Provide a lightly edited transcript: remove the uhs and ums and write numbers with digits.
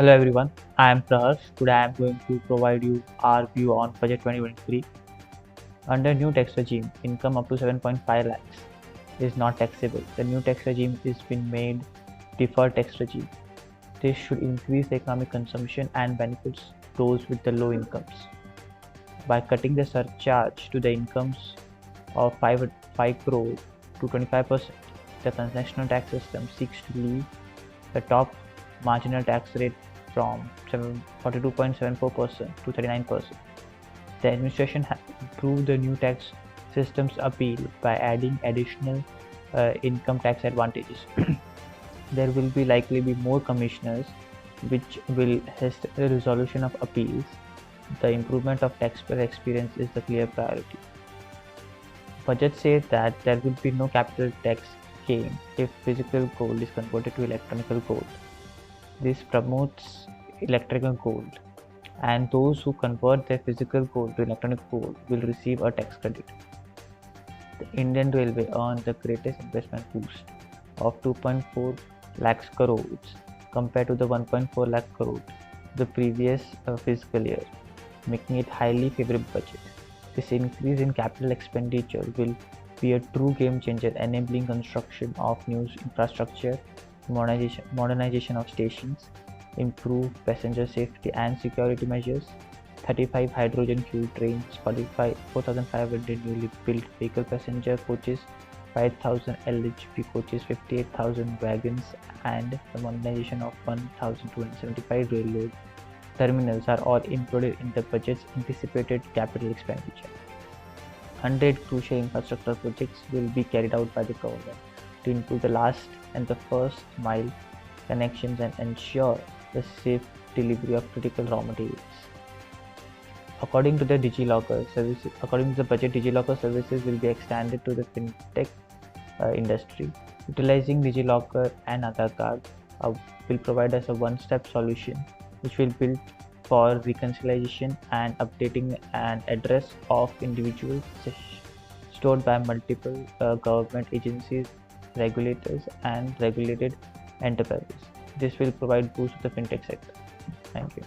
Hello everyone, I am Prahar. Today I am going to provide you our view on budget 2023. Under new tax regime, income up to 7.5 lakhs is not taxable. The new tax regime is been made deferred tax regime. This should increase the economic consumption and benefits those with the low incomes. By cutting the surcharge to the incomes of 5 crore to 25%, the national tax system seeks to leave the top marginal tax rate from 42.74% to 39%. The administration has improved the new tax system's appeal by adding additional income tax advantages. There will be likely be more commissioners, which will assist the resolution of appeals. The improvement of taxpayer experience is the clear priority. Budget says that there will be no capital tax gain if physical gold is converted to electronic gold. This promotes electrical gold, and those who convert their physical gold to electronic gold will receive a tax credit. The Indian Railway earned the greatest investment boost of 2.4 lakhs crores compared to the 1.4 lakh crore the previous fiscal year, making it highly favorable budget. This increase in capital expenditure will be a true game changer, enabling construction of new infrastructure, modernization of stations, improved passenger safety and security measures, 35 hydrogen-fueled trains, 4,500 newly built vehicle passenger coaches, 5,000 LHP coaches, 58,000 wagons, and the modernization of 1,275 railroad terminals are all included in the budget's anticipated capital expenditure. 100 crucial infrastructure projects will be carried out by the government to improve the last and the first mile connections and ensure the safe delivery of critical raw materials. According to the budget, DigiLocker services will be extended to the fintech industry. Utilizing DigiLocker and Aadhaar card will provide us a one-step solution which will build for reconciliation and updating an address of individuals stored by multiple government agencies, regulators, and regulated enterprises. This will provide boost to the fintech sector. Thank you.